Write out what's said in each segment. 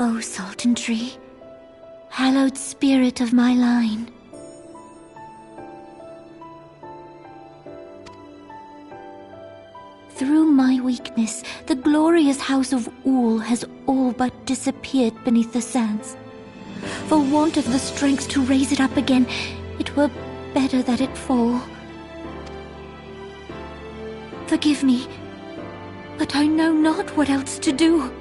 O Sultan Tree, hallowed spirit of my line. Through my weakness, the glorious house of Ul has all but disappeared beneath the sands. For want of the strength to raise it up again, it were better that it fall. Forgive me, but I know not what else to do.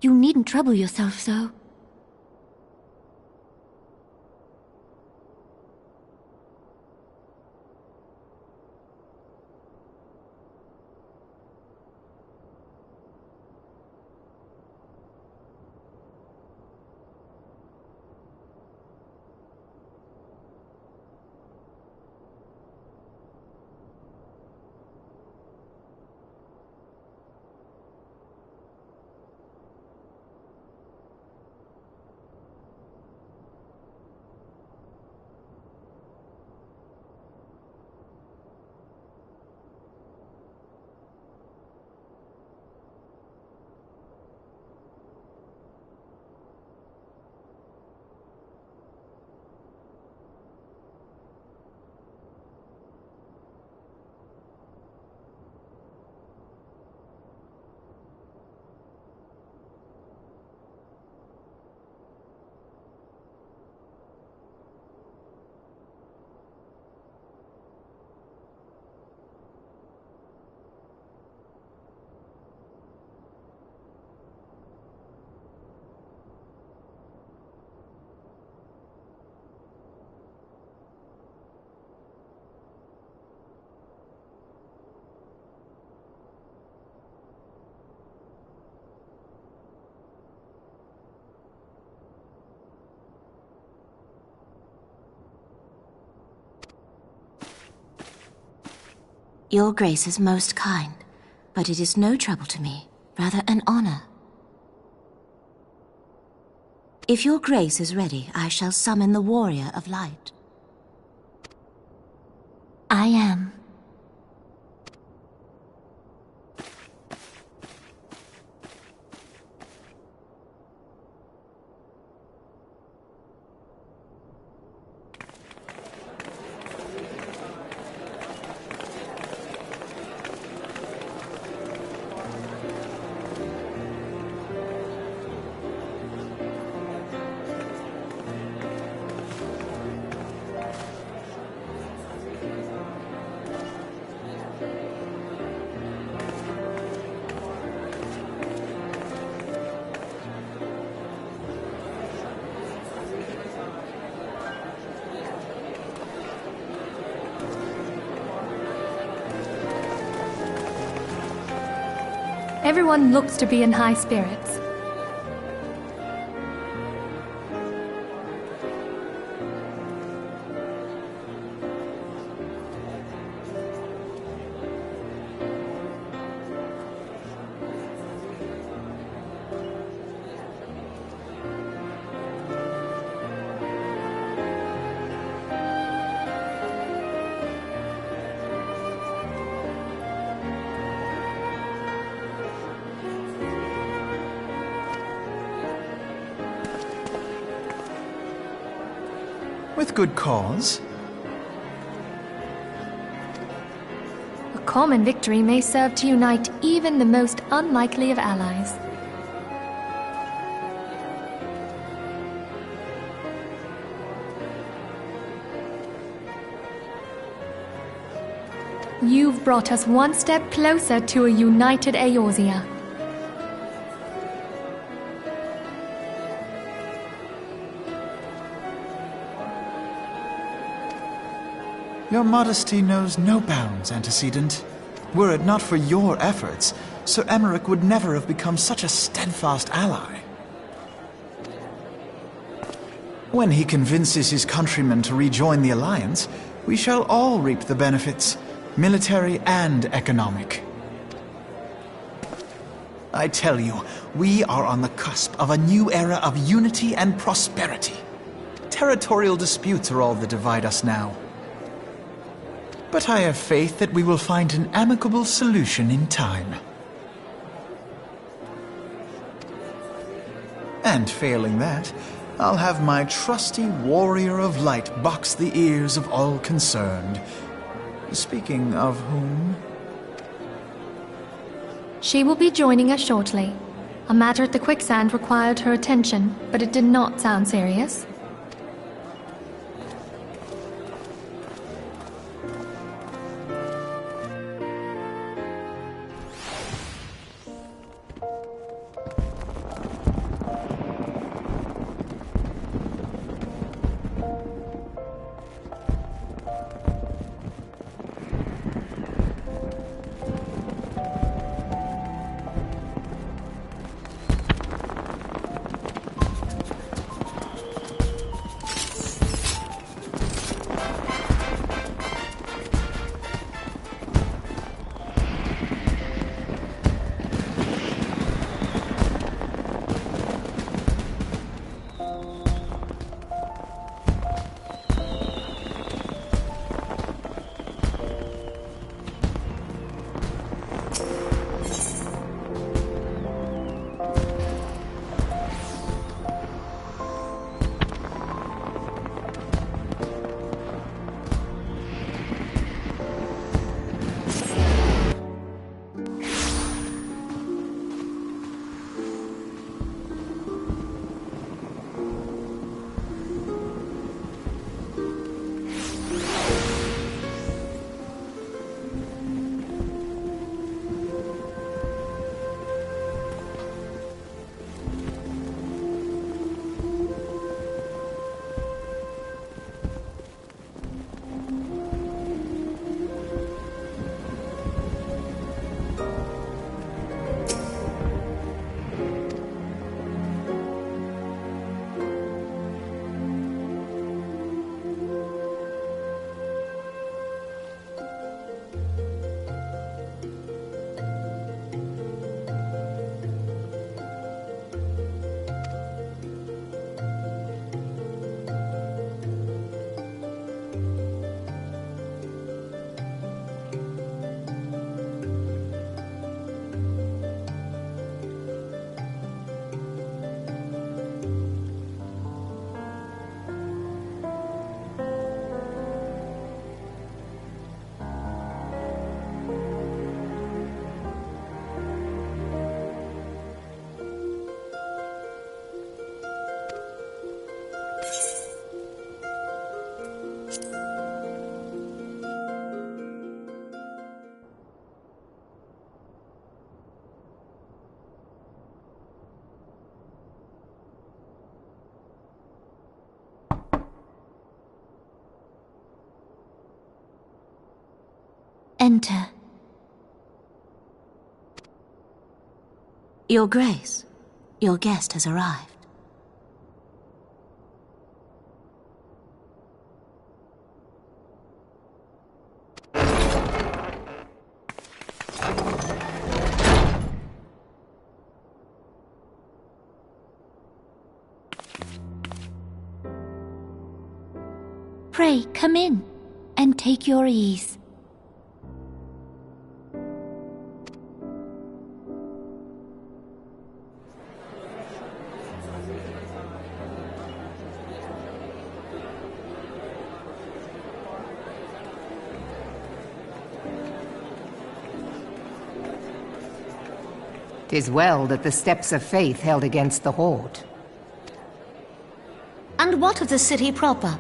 You needn't trouble yourself so. Your Grace is most kind, but it is no trouble to me, rather an honor. If your Grace is ready, I shall summon the Warrior of Light. I am. Everyone looks to be in high spirits. With good cause. A common victory may serve to unite even the most unlikely of allies. You've brought us one step closer to a united Eorzea. Your modesty knows no bounds, antecedent. Were it not for your efforts, Sir Emmerich would never have become such a steadfast ally. When he convinces his countrymen to rejoin the Alliance, we shall all reap the benefits, military and economic. I tell you, we are on the cusp of a new era of unity and prosperity. Territorial disputes are all that divide us now. But I have faith that we will find an amicable solution in time. And failing that, I'll have my trusty warrior of light box the ears of all concerned. Speaking of whom... She will be joining us shortly. A matter at the quicksand required her attention, but it did not sound serious. Enter. Your Grace, your guest has arrived. Pray, come in, and take your ease. "'Tis well that the steps of faith held against the Horde." And what of the city proper?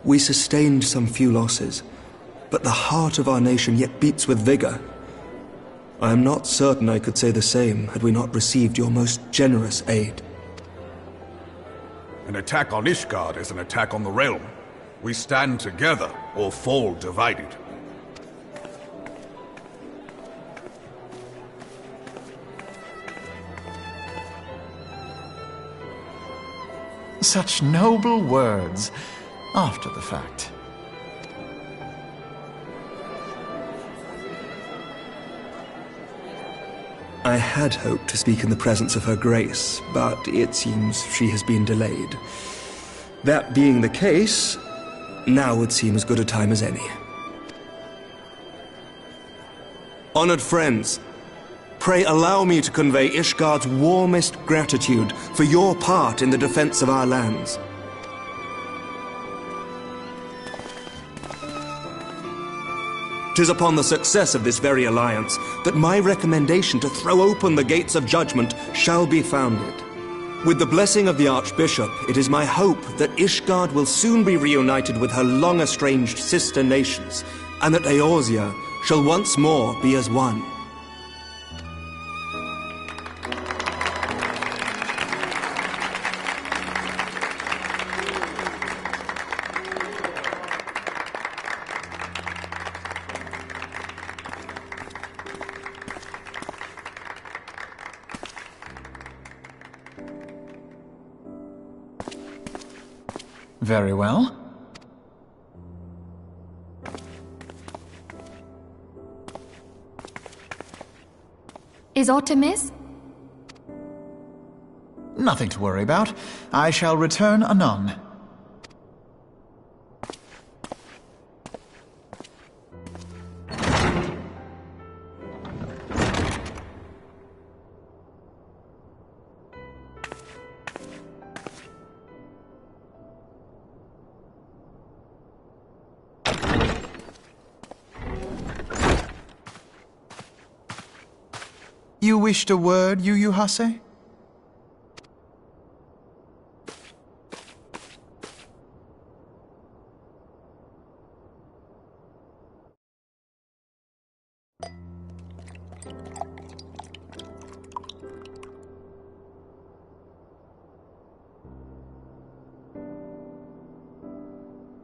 We sustained some few losses, but the heart of our nation yet beats with vigor. I am not certain I could say the same had we not received your most generous aid. An attack on Ishgard is an attack on the realm. We stand together or fall divided. Such noble words, after the fact. I had hoped to speak in the presence of Her Grace, but it seems she has been delayed. That being the case, now would seem as good a time as any. Honored friends, pray allow me to convey Ishgard's warmest gratitude for your part in the defense of our lands. "'Tis upon the success of this very alliance that my recommendation to throw open the gates of judgment shall be founded. With the blessing of the Archbishop, it is my hope that Ishgard will soon be reunited with her long-estranged sister nations, and that Eorzea shall once more be as one. Very well. Is aught amiss? Nothing to worry about. I shall return anon. You wished a word, Yu Hase?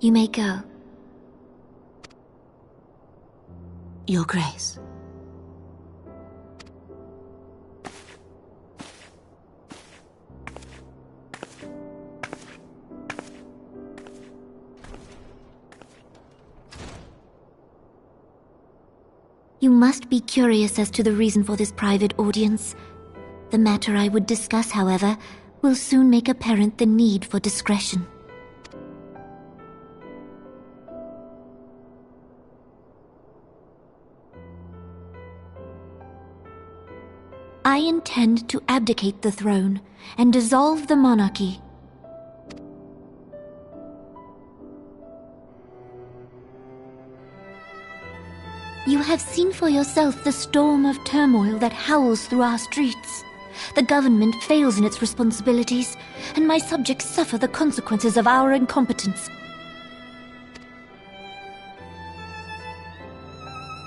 You may go. Your Grace. You must be curious as to the reason for this private audience. The matter I would discuss, however, will soon make apparent the need for discretion. I intend to abdicate the throne and dissolve the monarchy. You have seen for yourself the storm of turmoil that howls through our streets. The government fails in its responsibilities, and my subjects suffer the consequences of our incompetence.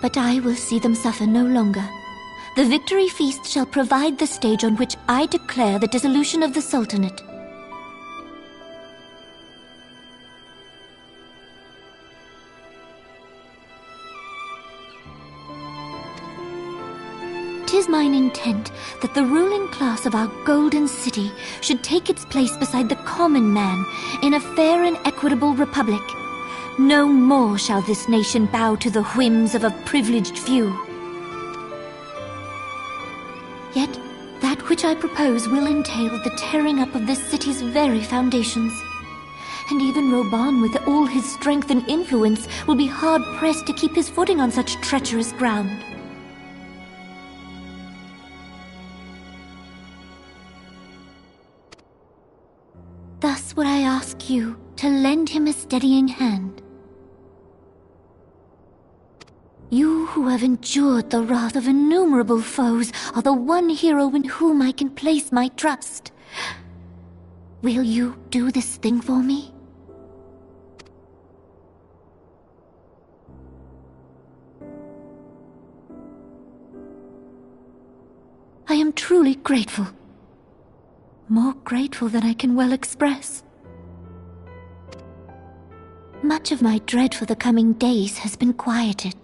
But I will see them suffer no longer. The victory feast shall provide the stage on which I declare the dissolution of the Sultanate. intent that the ruling class of our golden city should take its place beside the common man in a fair and equitable republic. No more shall this nation bow to the whims of a privileged few. Yet, that which I propose will entail the tearing up of this city's very foundations. And even Roban, with all his strength and influence, will be hard-pressed to keep his footing on such treacherous ground. Thus would I ask you to lend him a steadying hand. You who have endured the wrath of innumerable foes are the one hero in whom I can place my trust. Will you do this thing for me? I am truly grateful. More grateful than I can well express. Much of my dread for the coming days has been quieted.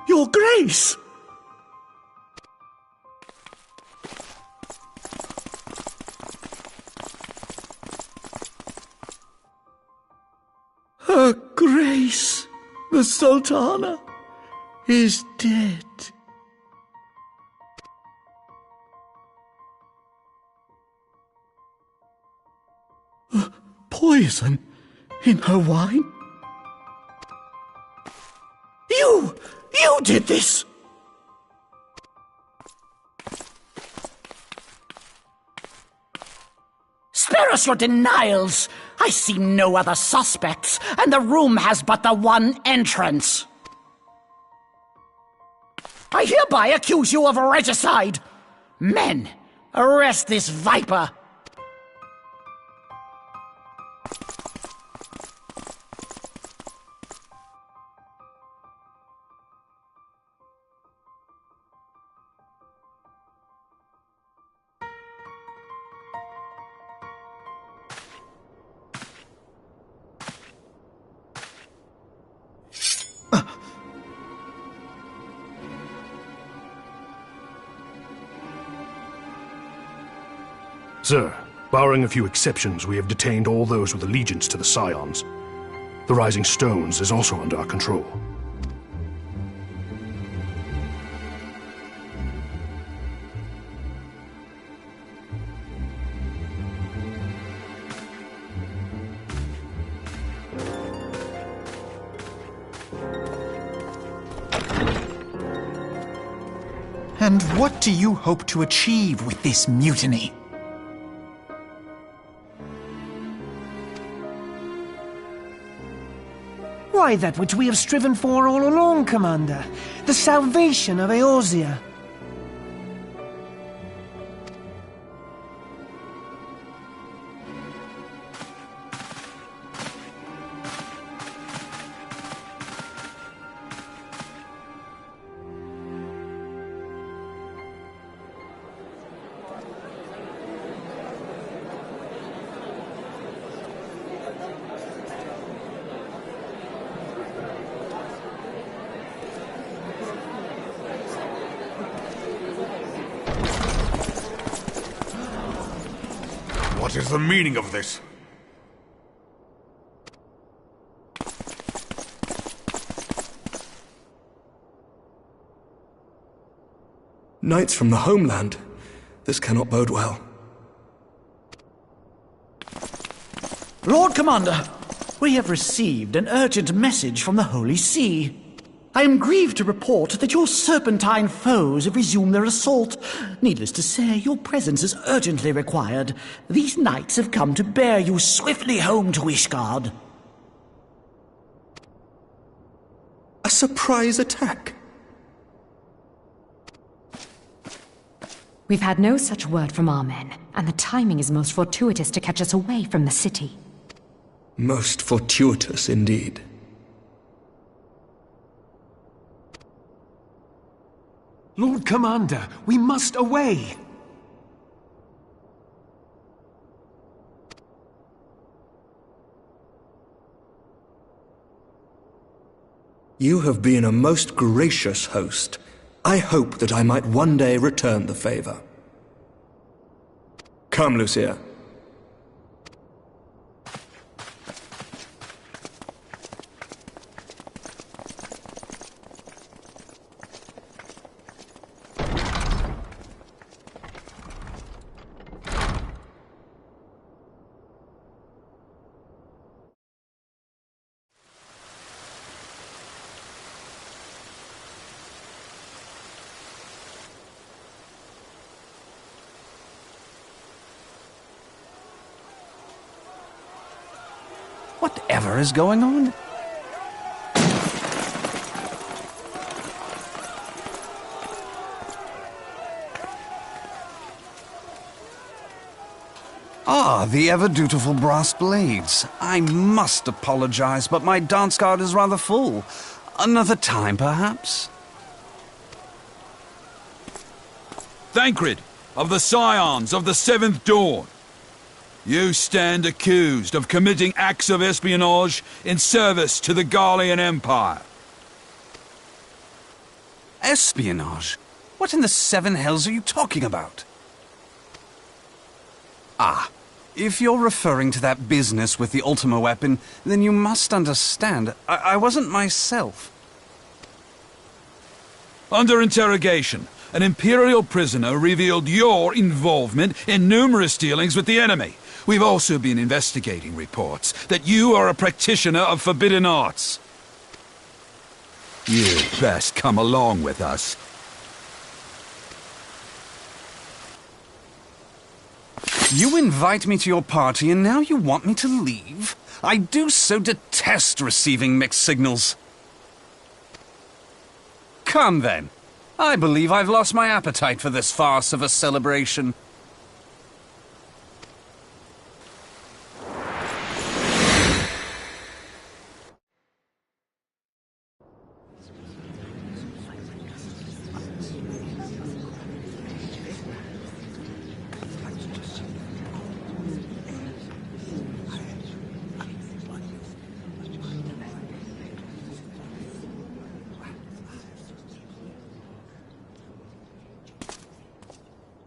Your Grace! Her Grace, the Sultana, is dead. Poison in her wine? You did this! Spare us your denials! I see no other suspects, and the room has but the one entrance. I hereby accuse you of regicide! Men, arrest this viper! Sir, barring a few exceptions, we have detained all those with allegiance to the Scions. The Rising Stones is also under our control. And what do you hope to achieve with this mutiny? Why, that which we have striven for all along, Commander. The salvation of Eorzea. What is the meaning of this? Knights from the homeland. This cannot bode well. Lord Commander, we have received an urgent message from the Holy See. I am grieved to report that your serpentine foes have resumed their assault. Needless to say, your presence is urgently required. These knights have come to bear you swiftly home to Ishgard. A surprise attack? We've had no such word from our men, and the timing is most fortuitous to catch us away from the city. Most fortuitous indeed. Lord Commander, we must away! You have been a most gracious host. I hope that I might one day return the favor. Come, Lucia. Whatever is going on? Ah, the ever-dutiful brass blades. I must apologize, but my dance card is rather full. Another time, perhaps? Thancred, of the Scions of the Seventh Dawn. You stand accused of committing acts of espionage in service to the Garlean Empire. Espionage? What in the seven hells are you talking about? Ah, if you're referring to that business with the Ultima weapon, then you must understand, I wasn't myself. Under interrogation, an Imperial prisoner revealed your involvement in numerous dealings with the enemy. We've also been investigating reports that you are a practitioner of forbidden arts. You'd best come along with us. You invite me to your party and now you want me to leave? I do so detest receiving mixed signals. Come then. I believe I've lost my appetite for this farce of a celebration.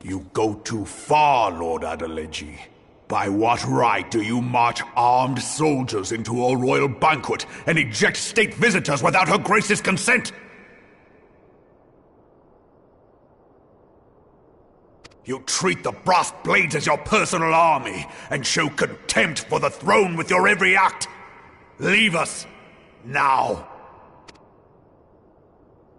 You go too far, Lord Adeleji. By what right do you march armed soldiers into a royal banquet and eject state visitors without her grace's consent? You treat the brass blades as your personal army and show contempt for the throne with your every act. Leave us, now.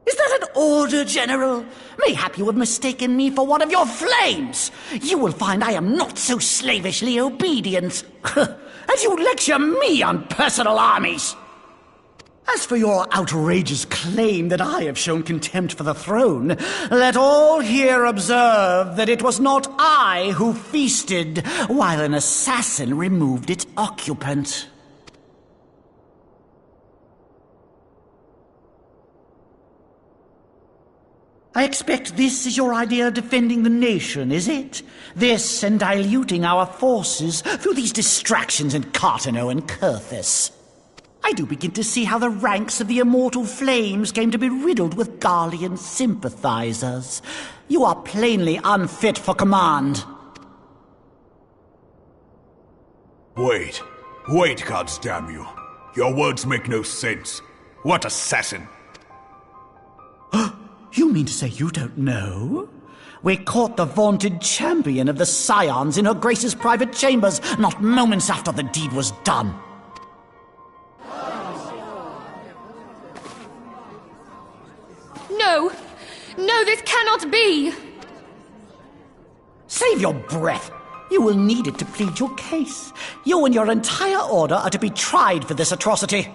Is that an order, General? Mayhap you have mistaken me for one of your flames. You will find I am not so slavishly obedient. As you lecture me on personal armies. As for your outrageous claim that I have shown contempt for the throne, let all here observe that it was not I who feasted while an assassin removed its occupant. I expect this is your idea of defending the nation, is it? This and diluting our forces through these distractions in Cartano and Kurthis. I do begin to see how the ranks of the Immortal Flames came to be riddled with Garlean sympathizers. You are plainly unfit for command. Wait, goddamn you. Your words make no sense. What assassin? You mean to say you don't know? We caught the vaunted champion of the Scions in her Grace's private chambers, not moments after the deed was done. No! No, this cannot be! Save your breath. You will need it to plead your case. You and your entire order are to be tried for this atrocity.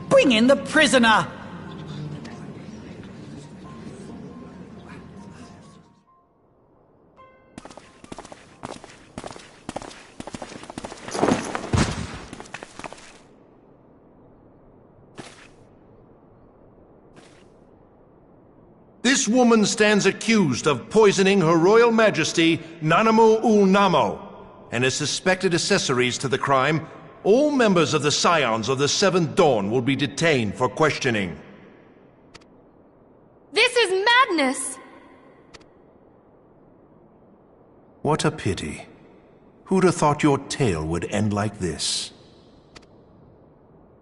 Bring in the prisoner! This woman stands accused of poisoning Her Royal Majesty Nanamu ul Namo and is suspected accessories to the crime. All members of the Scions of the Seventh Dawn will be detained for questioning. This is madness! What a pity. Who'd have thought your tale would end like this?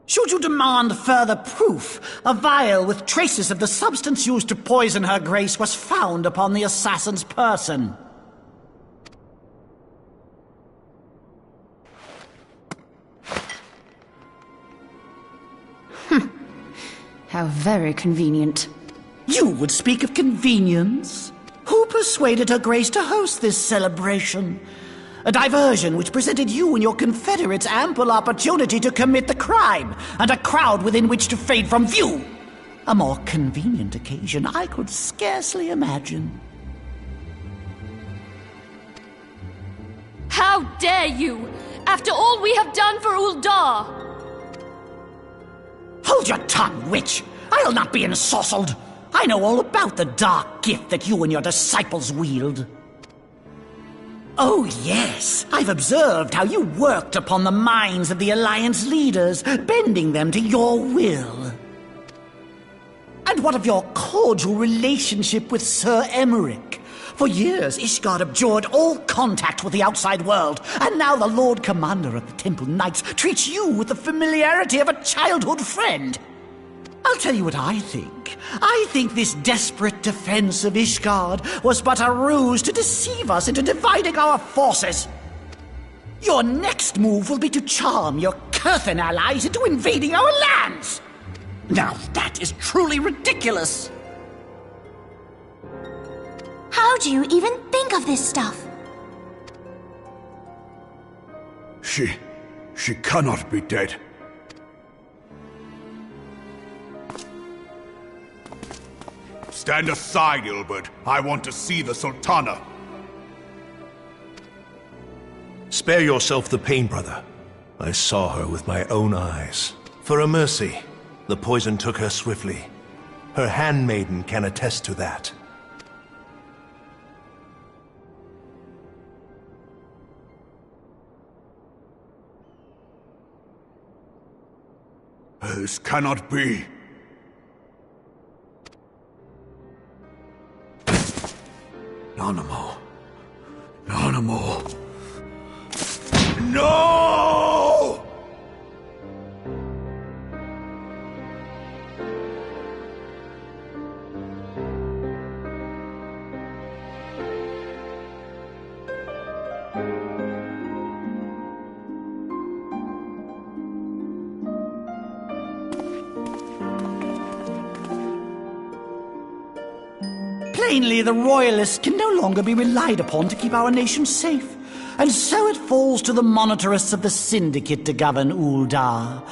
Should you demand further proof, a vial with traces of the substance used to poison her Grace was found upon the assassin's person. How very convenient. You would speak of convenience? Who persuaded her Grace to host this celebration? A diversion which presented you and your confederates ample opportunity to commit the crime, and a crowd within which to fade from view. A more convenient occasion I could scarcely imagine. How dare you! After all we have done for Uldar! Hold your tongue, witch! I'll not be ensorcelled! I know all about the dark gift that you and your disciples wield. Oh, yes. I've observed how you worked upon the minds of the Alliance leaders, bending them to your will. And what of your cordial relationship with Sir Emmerich? For years, Ishgard abjured all contact with the outside world, and now the Lord Commander of the Temple Knights treats you with the familiarity of a childhood friend. I'll tell you what I think. I think this desperate defense of Ishgard was but a ruse to deceive us into dividing our forces. Your next move will be to charm your Kurthan allies into invading our lands. Now that is truly ridiculous. How do you even think of this stuff? She cannot be dead. Stand aside, Ilbert. I want to see the Sultana. Spare yourself the pain, brother. I saw her with my own eyes. For a mercy, the poison took her swiftly. Her handmaiden can attest to that. This cannot be. Nanamu. No! Plainly, the Royalists can no longer be relied upon to keep our nation safe. And so it falls to the monitorists of the Syndicate to govern Uldar.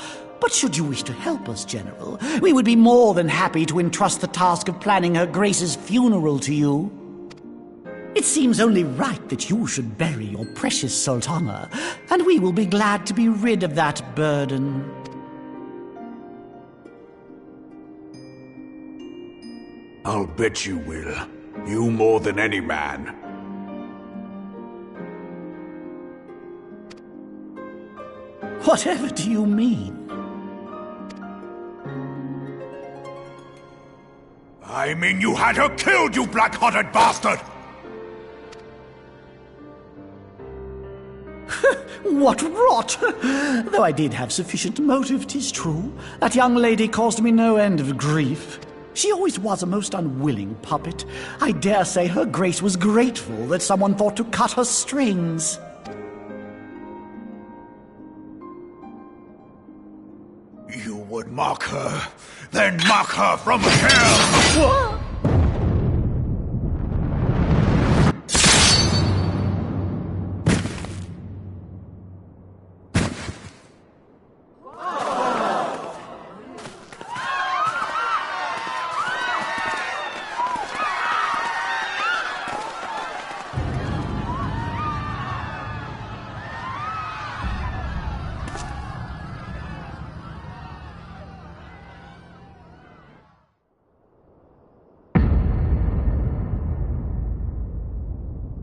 But should you wish to help us, General, we would be more than happy to entrust the task of planning Her Grace's funeral to you. It seems only right that you should bury your precious Sultana, and we will be glad to be rid of that burden. I'll bet you will. You more than any man. Whatever do you mean? I mean you had her killed, you black-hearted bastard! What rot! Though I did have sufficient motive, 'tis true. That young lady caused me no end of grief. She always was a most unwilling puppet. I dare say her grace was grateful that someone thought to cut her strings. You would mock her, then mock her from hell! What?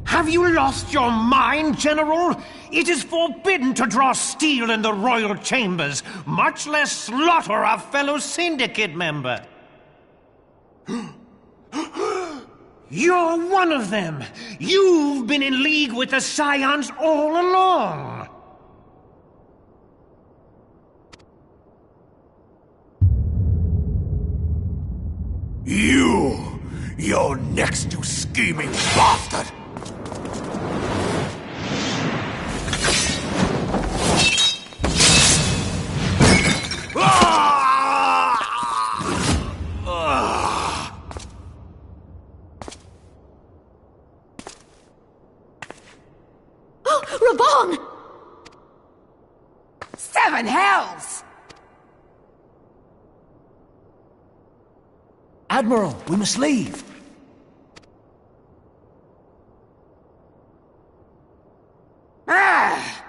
Have you lost your mind, General? It is forbidden to draw steel in the royal chambers, much less slaughter a fellow syndicate member. You're one of them. You've been in league with the Scions all along. You're next, you scheming bastard! Raban! Seven hells! Admiral, we must leave. Ah!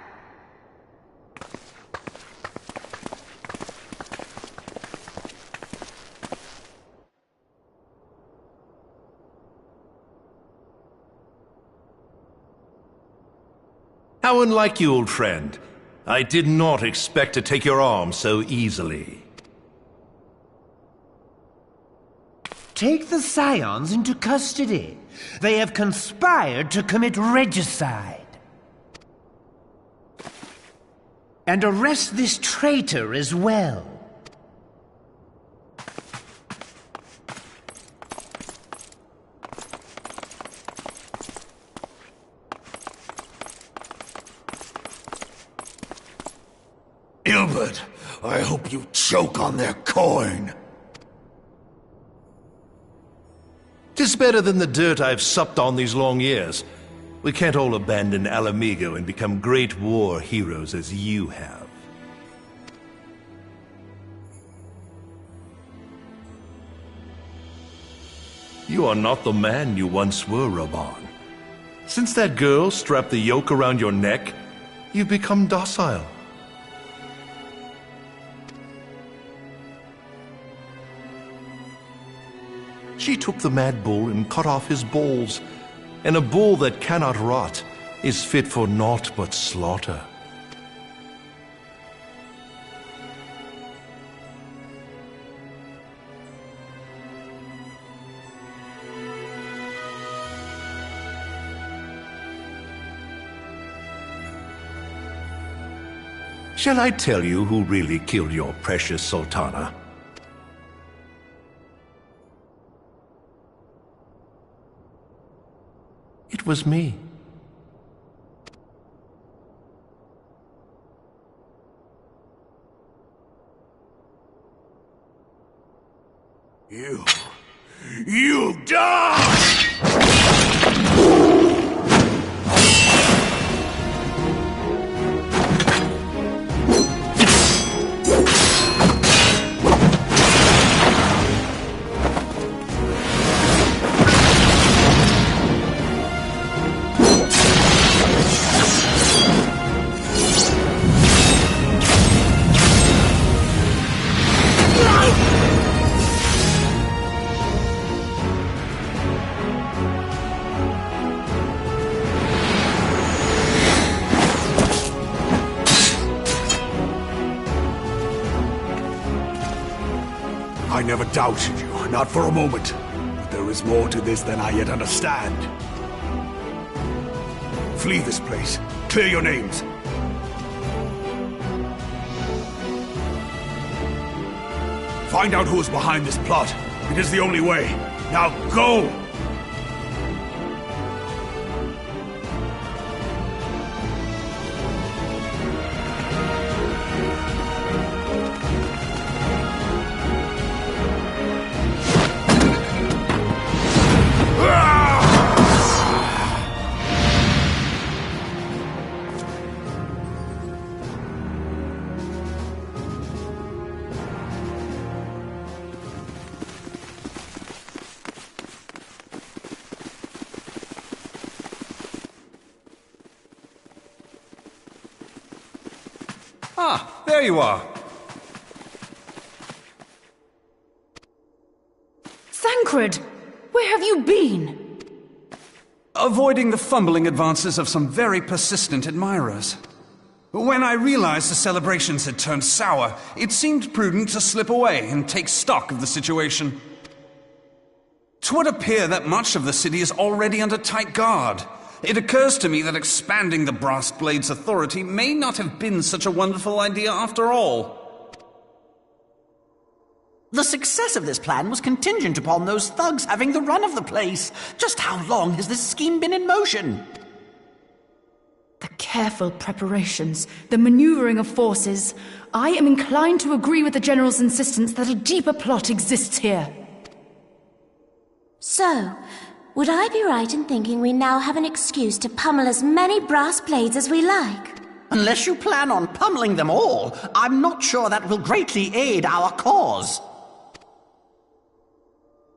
How unlike you, old friend. I did not expect to take your arm so easily. Take the Scions into custody. They have conspired to commit regicide. And arrest this traitor as well. Ilbert, I hope you choke on their coin. 'Tis better than the dirt I've supped on these long years. We can't all abandon Alamigo and become great war heroes as you have. You are not the man you once were, Raban. Since that girl strapped the yoke around your neck, you've become docile. She took the mad bull and cut off his balls, and a bull that cannot rot is fit for naught but slaughter. Shall I tell you who really killed your precious Sultana? It was me. You die! I never doubted you, not for a moment. is more to this than I yet understand. Flee this place. Clear your names. Find out who is behind this plot. It is the only way. Now go! Ah, there you are. Thancred! Where have you been? Avoiding the fumbling advances of some very persistent admirers. When I realized the celebrations had turned sour, it seemed prudent to slip away and take stock of the situation. 'Twould appear that much of the city is already under tight guard. It occurs to me that expanding the Brass Blade's authority may not have been such a wonderful idea after all. The success of this plan was contingent upon those thugs having the run of the place. Just how long has this scheme been in motion? The careful preparations, the maneuvering of forces. I am inclined to agree with the General's insistence that a deeper plot exists here. So, would I be right in thinking we now have an excuse to pummel as many brass blades as we like? Unless you plan on pummeling them all, I'm not sure that will greatly aid our cause.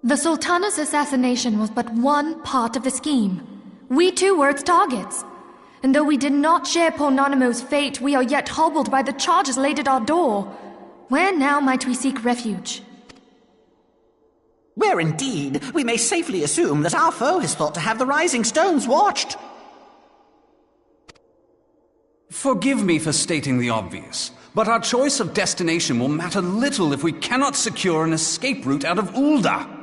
The Sultana's assassination was but one part of the scheme. We too were its targets. And though we did not share poor Nanamo's fate, we are yet hobbled by the charges laid at our door. Where now might we seek refuge? Where indeed, we may safely assume that our foe is thought to have the Rising Stones watched. Forgive me for stating the obvious, but our choice of destination will matter little if we cannot secure an escape route out of Ul'dah.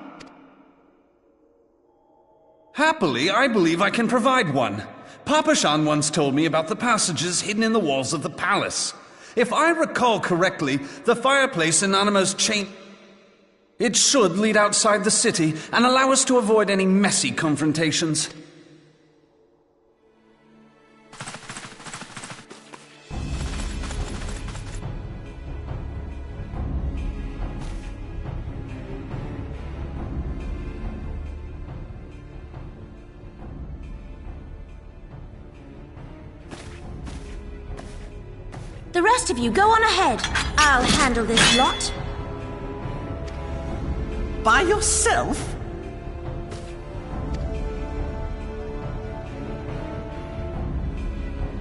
Happily, I believe I can provide one. Papa Shan once told me about the passages hidden in the walls of the palace. If I recall correctly, the fireplace in Nanamo's chain... It should lead outside the city and allow us to avoid any messy confrontations. The rest of you go on ahead. I'll handle this lot. By yourself?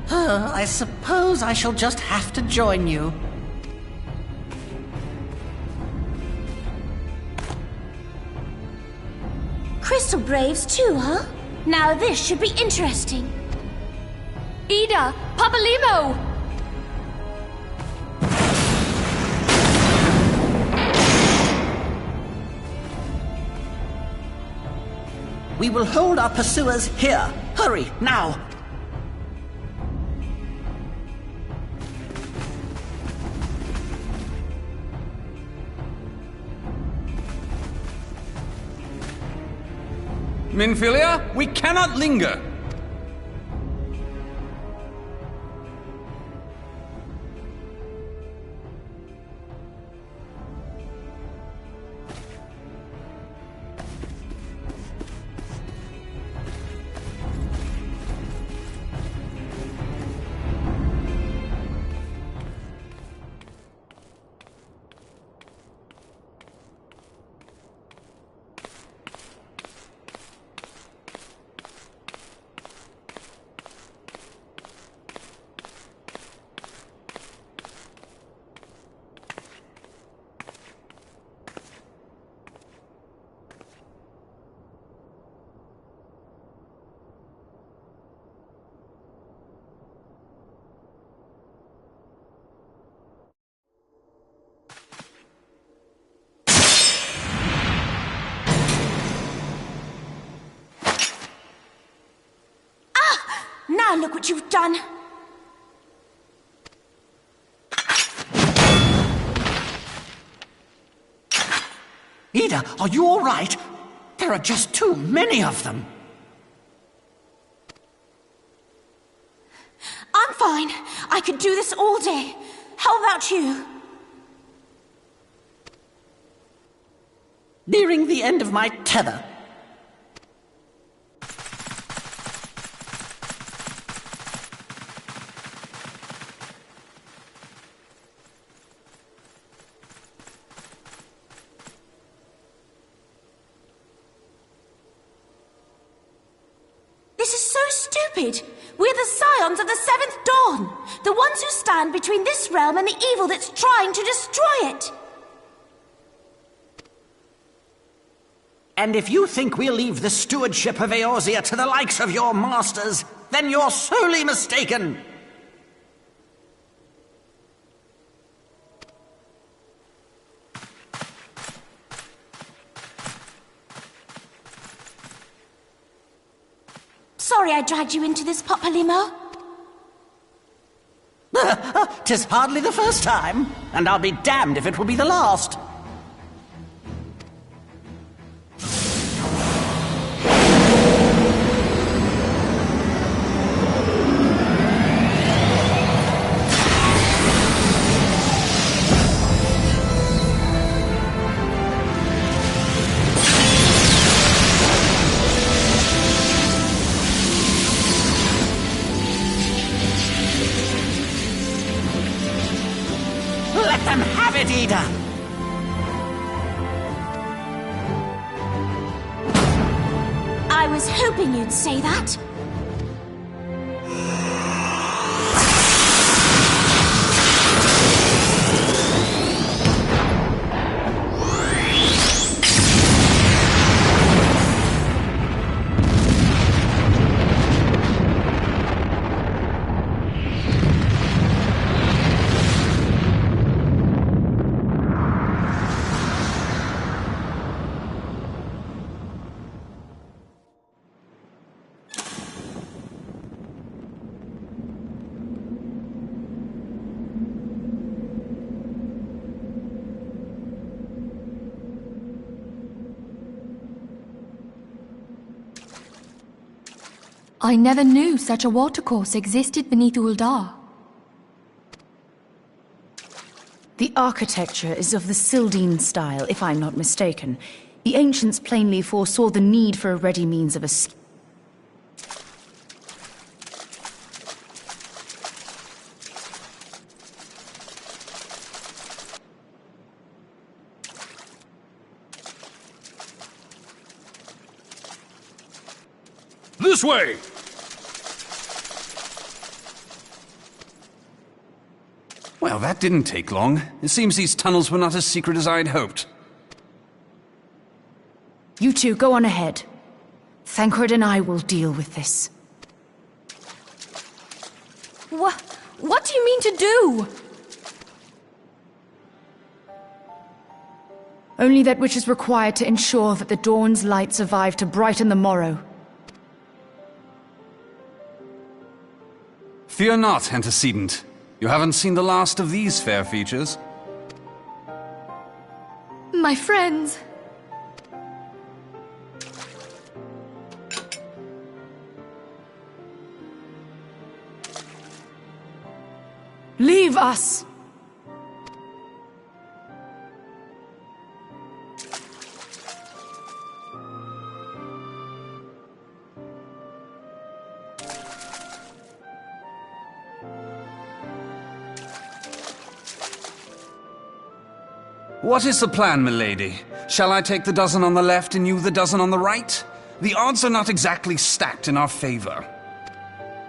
I suppose I shall just have to join you. Crystal Braves too, huh? Now this should be interesting. Ida! Papa Limo! We will hold our pursuers here. Hurry, now! Minfilia, we cannot linger! Now look what you've done. Ida, are you all right? There are just too many of them. I'm fine. I could do this all day. How about you? Nearing the end of my tether. This is so stupid. We're the scions of the Seventh Dawn. The ones who stand between this realm and the evil that's trying to destroy it. And if you think we'll leave the stewardship of Eorzea to the likes of your masters, then you're sorely mistaken. Sorry I dragged you into this, Papalymo. 'Tis hardly the first time, and I'll be damned if it will be the last. Let them have it, Ida! I was hoping you'd say that. I never knew such a watercourse existed beneath Uldar. The architecture is of the Sildine style, if I'm not mistaken. The ancients plainly foresaw the need for a ready means of escape. This way! Well, that didn't take long. It seems these tunnels were not as secret as I'd hoped. You two, go on ahead. Thancred and I will deal with this. What do you mean to do? Only that which is required to ensure that the dawn's light survive to brighten the morrow. Fear not, antecedent. You haven't seen the last of these fair features. My friends. Leave us! What is the plan, milady? Shall I take the dozen on the left and you the dozen on the right? The odds are not exactly stacked in our favor.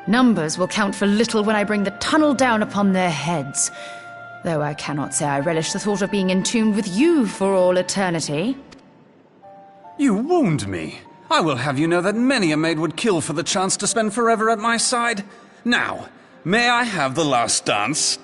Numbers will count for little when I bring the tunnel down upon their heads. Though I cannot say I relish the thought of being entombed with you for all eternity. You wound me. I will have you know that many a maid would kill for the chance to spend forever at my side. Now, may I have the last dance?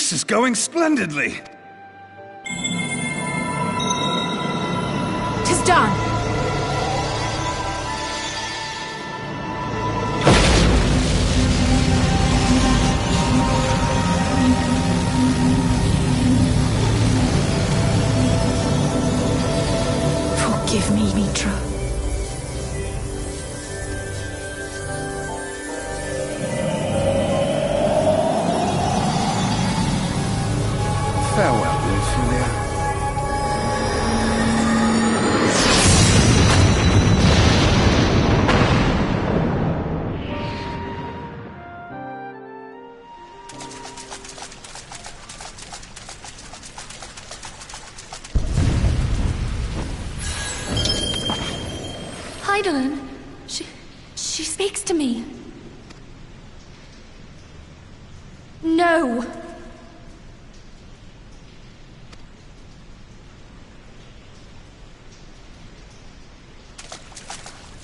This is going splendidly. 'Tis done. Forgive me, Mitra. Farewell, Ophelia. Heidelin, she speaks to me. No.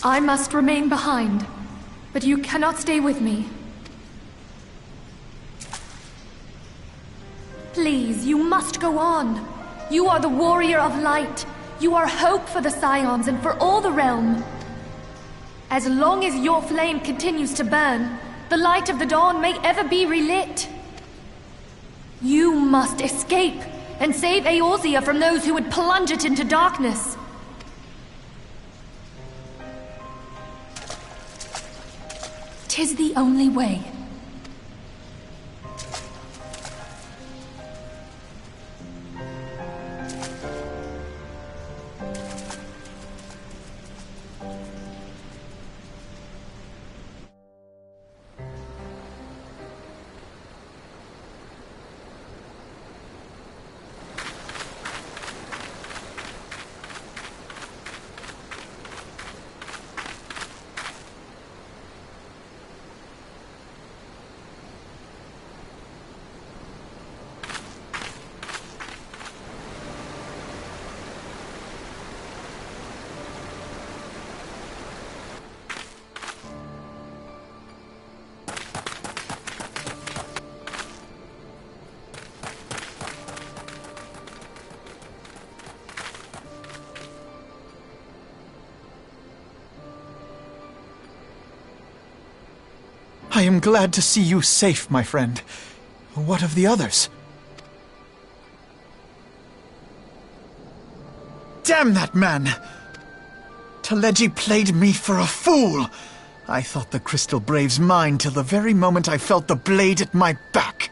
I must remain behind, but you cannot stay with me. Please, you must go on. You are the warrior of light. You are hope for the Scions and for all the realm. As long as your flame continues to burn, the light of the dawn may ever be relit. You must escape and save Eorzea from those who would plunge it into darkness. Tis the only way. I am glad to see you safe, my friend. What of the others? Damn that man! Taleji played me for a fool! I thought the Crystal Brave's mine till the very moment I felt the blade at my back.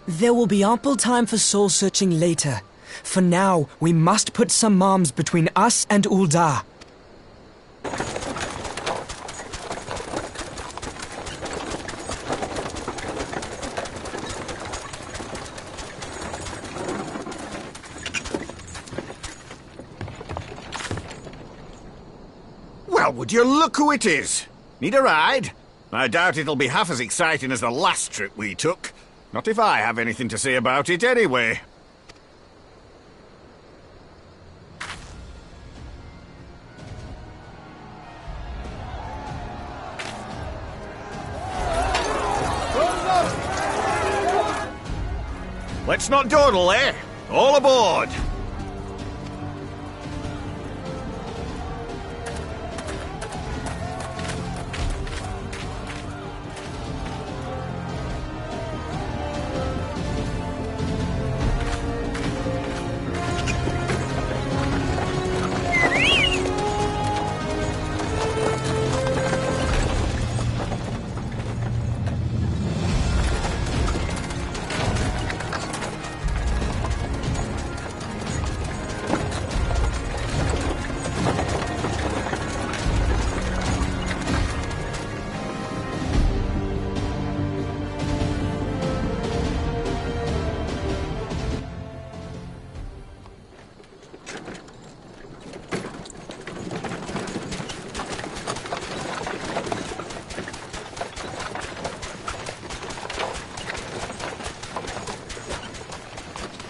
There will be ample time for soul-searching later. For now, we must put some arms between us and Ul'dah. Well, would you look who it is? Need a ride? I doubt it'll be half as exciting as the last trip we took. Not if I have anything to say about it anyway. Let's not dawdle, eh? All aboard!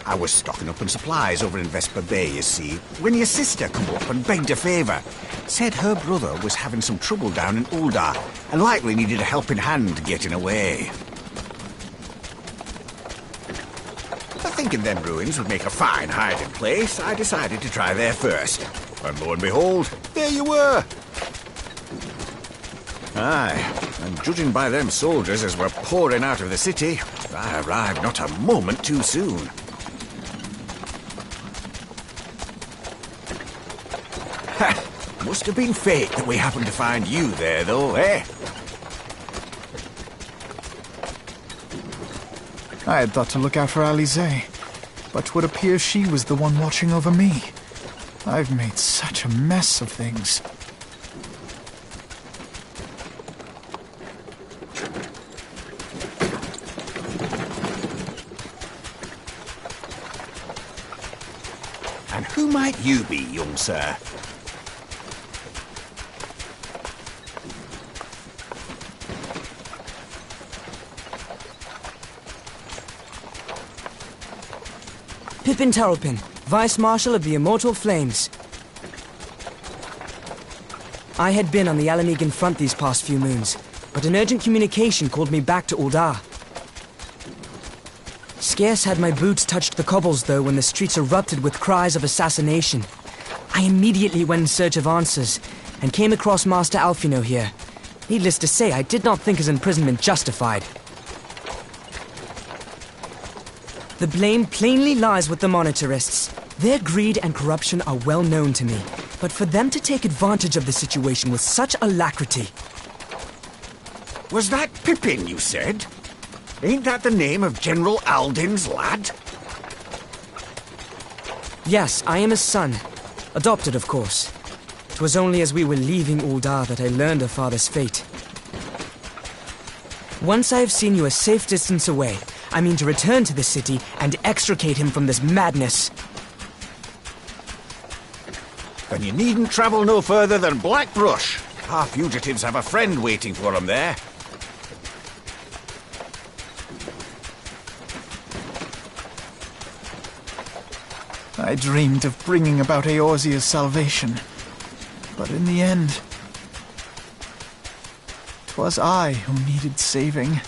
I was stocking up on supplies over in Vesper Bay, you see, when your sister come up and begged a favour. Said her brother was having some trouble down in Uldar, and likely needed a helping hand getting away. Thinking them ruins would make a fine hiding place, I decided to try there first. And lo and behold, there you were! Aye, and judging by them soldiers as were pouring out of the city, I arrived not a moment too soon. Ha! Must have been fate that we happened to find you there, though, eh? I had thought to look out for Alize, but 'twould appear she was the one watching over me. I've made such a mess of things. And who might you be, young sir? Pippin Terrapin, Vice Marshal of the Immortal Flames. I had been on the Alamegan front these past few moons, but an urgent communication called me back to Uldar. Scarce had my boots touched the cobbles, though, when the streets erupted with cries of assassination. I immediately went in search of answers, and came across Master Alfino here. Needless to say, I did not think his imprisonment justified. The blame plainly lies with the Monitarists. Their greed and corruption are well known to me, but for them to take advantage of the situation with such alacrity... Was that Pippin, you said? Ain't that the name of General Aldin's lad? Yes, I am his son. Adopted, of course. 'Twas only as we were leaving Uldar that I learned of father's fate. Once I have seen you a safe distance away, I mean to return to the city and extricate him from this madness. Then you needn't travel no further than Blackbrush. Our fugitives have a friend waiting for them there. I dreamed of bringing about Eorzea's salvation, but in the end, 'twas I who needed saving.